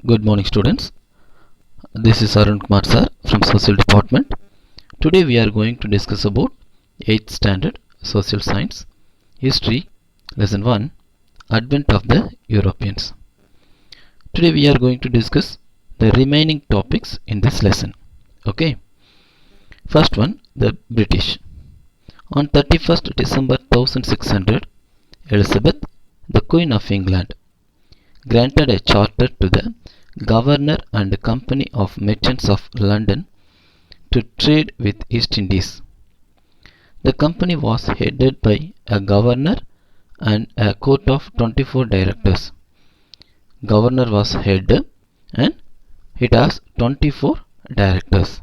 Good morning, students. This is Arun Kumar sir from Social Department. Today we are going to discuss about 8th Standard Social Science History Lesson 1 Advent of the Europeans. Today we are going to discuss the remaining topics in this lesson. Okay. First one, the British. On 31st December 1600, Elizabeth, the Queen of England, granted a charter to the Governor and Company of Merchants of London to trade with East Indies. The company was headed by a governor and a court of 24 directors. Governor was head and it has 24 directors.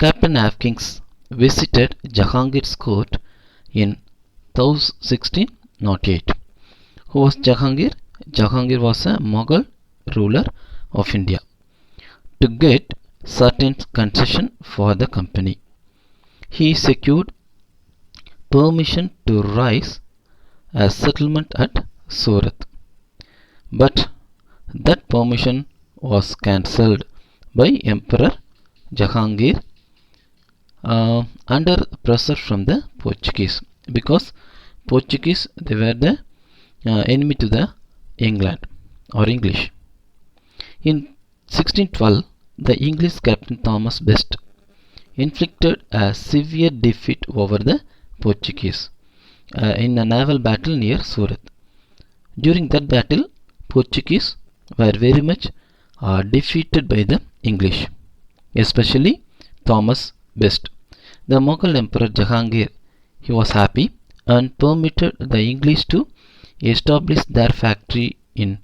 Captain Hawkins visited Jahangir's court in 1608. Who was Jahangir? Jahangir was a Mughal ruler of India to get certain concession for the company. He secured permission to raise a settlement at Surat, but that permission was cancelled by Emperor Jahangir under pressure from the Portuguese, because Portuguese, they were the enemy to the England or English. In 1612, the English Captain Thomas Best inflicted a severe defeat over the Portuguese in a naval battle near Surat. During that battle, Portuguese were very much defeated by the English, especially Thomas Best. The Mughal Emperor Jahangir, he was happy and permitted the English to establish their factory in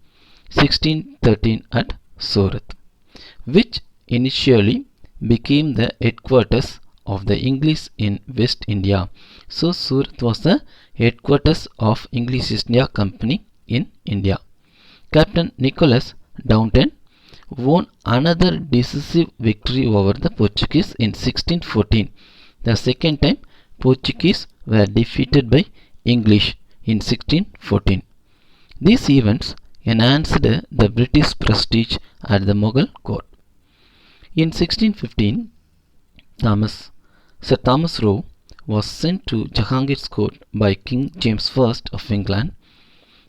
1613 at Surat, which initially became the headquarters of the English in West India. So Surat was the headquarters of English East India Company in India. Captain Nicholas Downton won another decisive victory over the Portuguese in 1614. The second time Portuguese were defeated by English in 1614. These events enhanced the British prestige at the Mughal court. In 1615, Sir Thomas Roe was sent to Jahangir's court by King James I of England.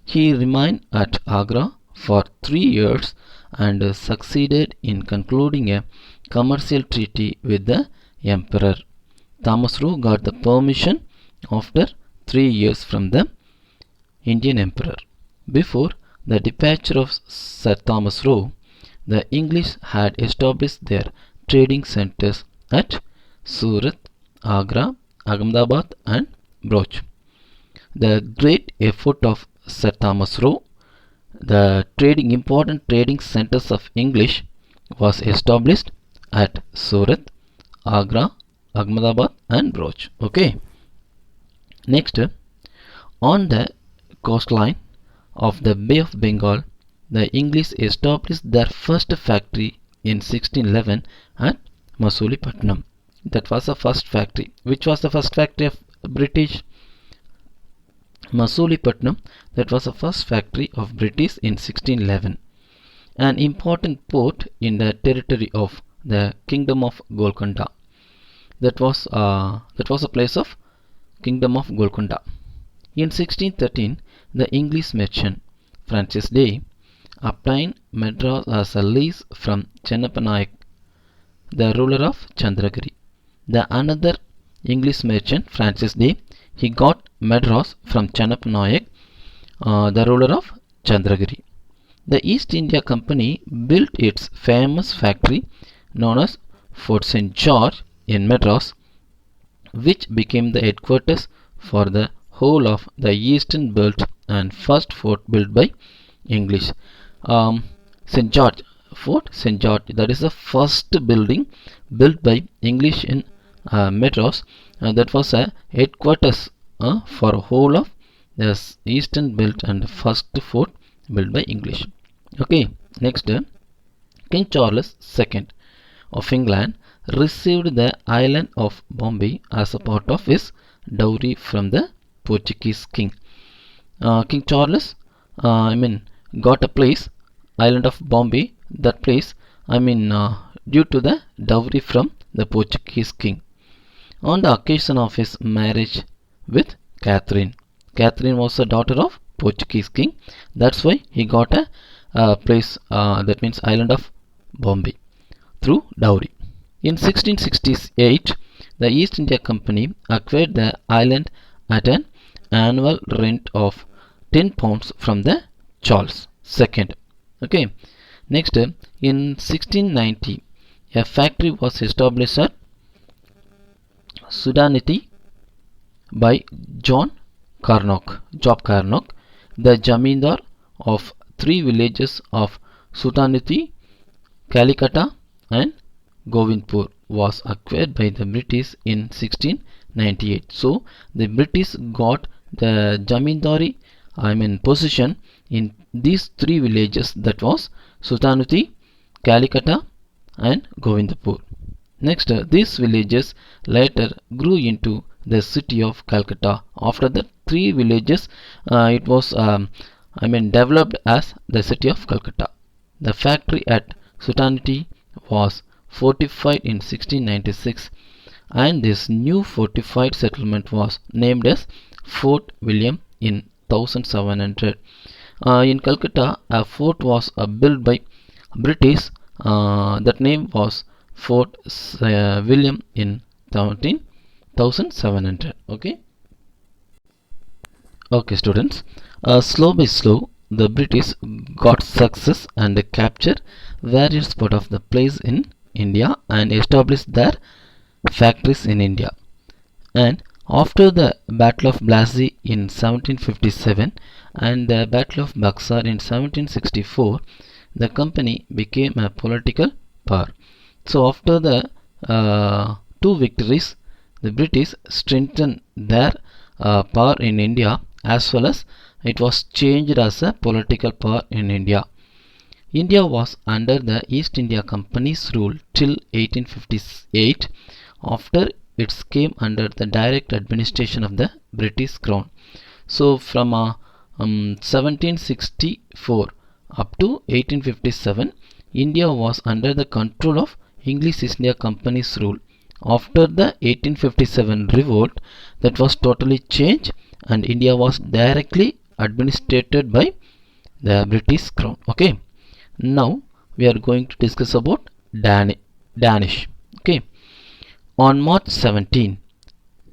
He remained at Agra for 3 years and succeeded in concluding a commercial treaty with the emperor. Thomas Roe got the permission after 3 years from the Indian emperor. Before the departure of Sir Thomas Roe, the English had established their trading centers at Surat, Agra, Ahmedabad and Bhuj. The great effort of Sir Thomas Roe, the important trading centers of English was established at Surat, Agra, Ahmedabad and Bhuj. Okay. Next, on the coastline of the Bay of Bengal, the English established their first factory in 1611 at Masulipatam. That was the first factory. Which was the first factory of British? Masulipatam. That was the first factory of British in 1611. An important port in the territory of the Kingdom of Golconda. That was a place of Kingdom of Golconda. In 1613, the English merchant Francis Day obtained Madras as a lease from Chennappa Nayak, the ruler of Chandragiri. The another English merchant Francis Day, he got Madras from Chennappa Nayak, the ruler of Chandragiri. The East India Company built its famous factory known as Fort St. George in Madras, which became the headquarters for the whole of the eastern belt and first fort built by English. St. George, Fort St. George, that is the first building built by English in Madras. That was a headquarters for whole of the eastern belt and first fort built by English. Okay, next, King Charles II of England received the island of Bombay as a part of his dowry from the Portuguese king. King Charles got a place island of Bombay. That place, due to the dowry from the Portuguese king on the occasion of his marriage with Catherine. Catherine was a daughter of Portuguese king. That's why he got a place, that means island of Bombay, through dowry. In 1668, the East India Company acquired the island at an annual rent of 10 pounds from the Charles II. Okay. Next, in 1690, a factory was established at Sudanity by Job Carnock, the Jamindar of three villages of Sudanity, Calcutta, and Govindpur, was acquired by the British in 1698. So the British got the Jamindari position in these three villages, that was Sudanuti, Calcutta, and Govindpur. Next, these villages later grew into the city of Calcutta. After the three villages, it was developed as the city of Calcutta. The factory at Sutanity was fortified in 1696, and this new fortified settlement was named as Fort William in 1700. In Calcutta, a fort was built by British. That name was Fort William in 1700. Okay. Okay, students. Slow by slow, the British got success and captured various parts of the place in India and established their factories in India. And after the Battle of Plassey in 1757 and the Battle of Buxar in 1764, the company became a political power. So after the two victories, the British strengthened their power in India, as well as it was changed as a political power in India. India was under the East India Company's rule till 1858. After it came under the direct administration of the British Crown. So from 1764 up to 1857, India was under the control of English East India Company's rule. After the 1857 revolt, that was totally changed and India was directly administered by the British Crown. Okay. Now we are going to discuss about Danish. Okay. On March 17,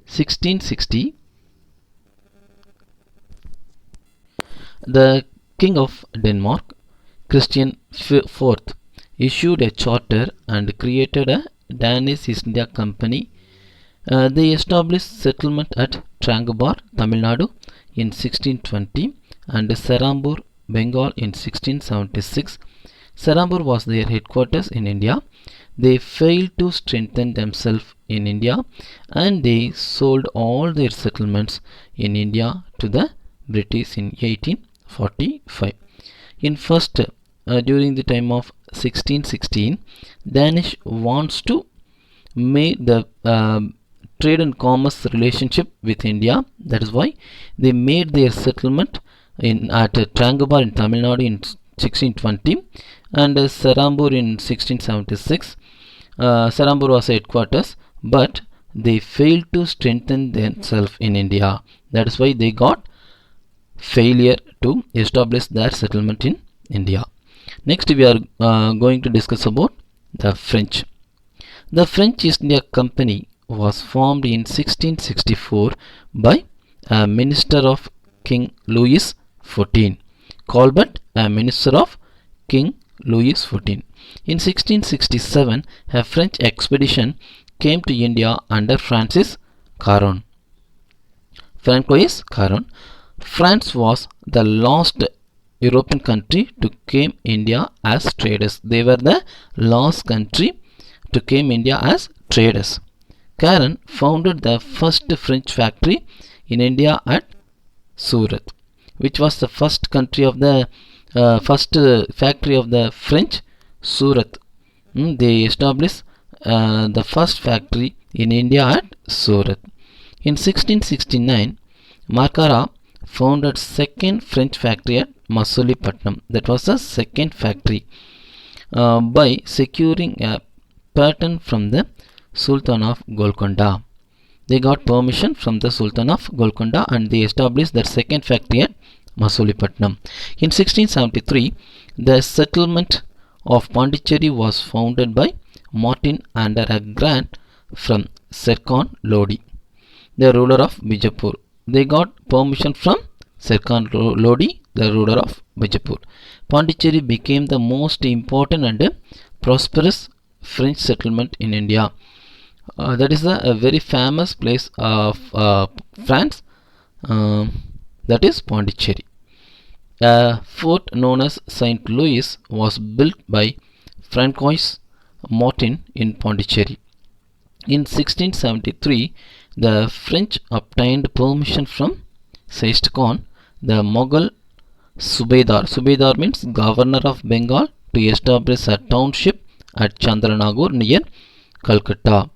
1660, the King of Denmark, Christian IV, issued a charter and created a Danish East India Company. They established settlement at Trangibar, Tamil Nadu in 1620 and Serambur, Bengal in 1676. Serambur was their headquarters in India. They failed to strengthen themselves in India and they sold all their settlements in India to the British in 1845. In first, during the time of 1616, Danish wants to make the trade and commerce relationship with India. That is why they made their settlement at Trangibar in Tamil Nadu in 1620 and Serambur in 1676. Serambur was headquarters, but they failed to strengthen themselves in India. That is why they got failure to establish their settlement in India. Next, we are going to discuss about the French. The French East India Company was formed in 1664 by a minister of King Louis XIV, Colbert, a minister of King Louis XIV. In 1667, a French expedition came to India under Francis Caron. France was the last European country to came India as traders. They were the last country to came India as traders. Caron founded the first French factory in India at Surat, which was the first country of the first factory of the French, Surat. They established the first factory in India at Surat. In 1669, Marcara founded second French factory at Masulipattnam. That was the second factory. By securing a patent from the Sultan of Golconda. They got permission from the Sultan of Golconda and they established their second factory at Masulipattnam. In 1673, the settlement of Pondicherry was founded by Martin under a grant from Sirkhan Lodi, the ruler of Bijapur. They got permission from Sirkhan Lodi, the ruler of Bijapur. Pondicherry became the most important and prosperous French settlement in India. That is a very famous place of France, that is Pondicherry. A fort known as Saint Louis was built by Francois Martin in Pondicherry. In 1673, the French obtained permission from Seist Khan, the Mughal Subedar. Subedar means governor of Bengal, to establish a township at Chandranagar near Calcutta.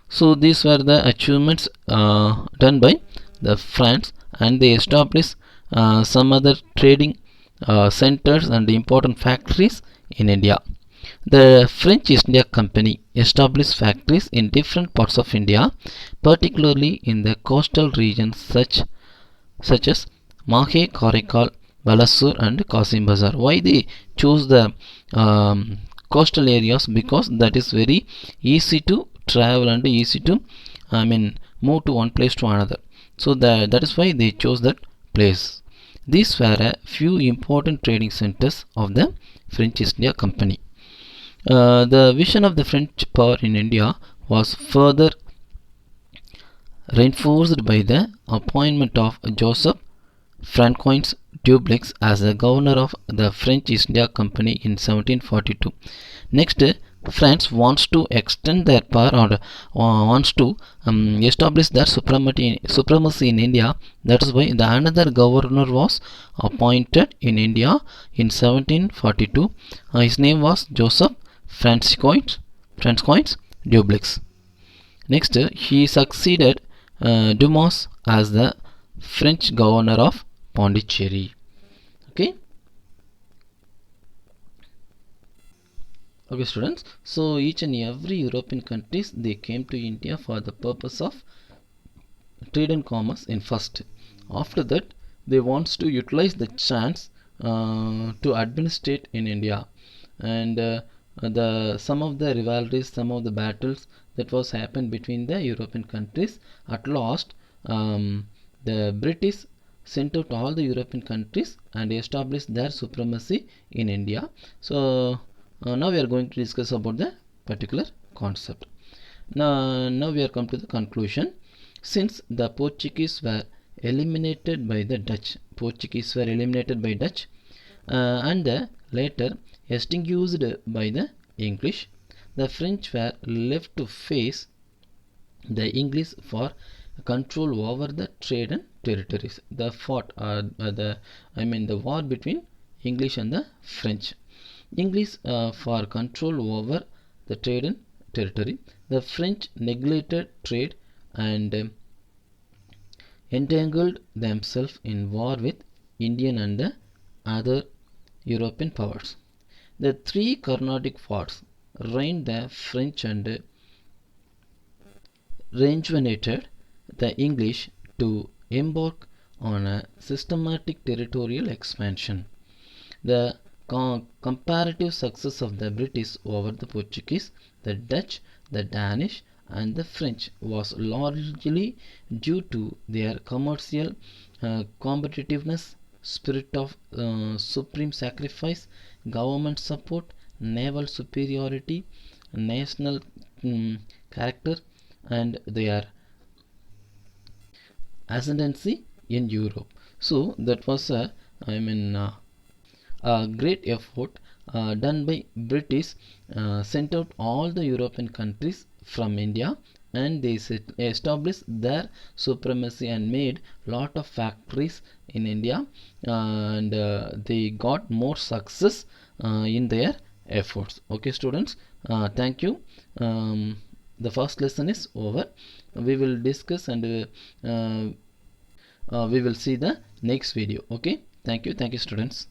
So these were the achievements done by the France, and they established some other trading centers and important factories in India. The French East India Company established factories in different parts of India, particularly in the coastal regions such as Mahe, Karaikal, Balasur and Qasim Bazar. Why they choose the coastal areas? Because that is very easy to travel and easy to move to one place to another. So that is why they chose that place. These were a few important trading centers of the French East India Company. The vision of the French power in India was further reinforced by the appointment of Joseph Francois Dupleix as the governor of the French East India Company in 1742. Next, France wants to extend their power or wants to establish their supremacy in India. That is why the another governor was appointed in India in 1742. His name was Joseph Francois Dupleix. Next, he succeeded Dumas as the French governor of Pondicherry. Okay. Okay students, so each and every European countries, they came to India for the purpose of trade and commerce in first. After that, they wants to utilize the chance to administrate in India, and the some of the rivalries, some of the battles that was happened between the European countries. At last, the British sent out all the European countries and established their supremacy in India. So now we are going to discuss about the particular concept. Now we are come to the conclusion. Since the Portuguese were eliminated by the Dutch, and later extinguished by the English, the French were left to face the English for control over the trade and territories. The war between English and the French. English for control over the trade and territory. The French neglected trade and entangled themselves in war with Indian and other European powers. The three Carnatic wars reigned the French and rejuvenated the English to embark on a systematic territorial expansion. The comparative success of the British over the Portuguese, the Dutch, the Danish and the French was largely due to their commercial competitiveness, spirit of supreme sacrifice, government support, naval superiority, national character and their ascendancy in Europe. So that was a great effort done by British, sent out all the European countries from India, and they established their supremacy and made lot of factories in India, and they got more success in their efforts. Okay students, thank you. The first lesson is over. We will discuss and we will see the next video. Okay, Thank you students.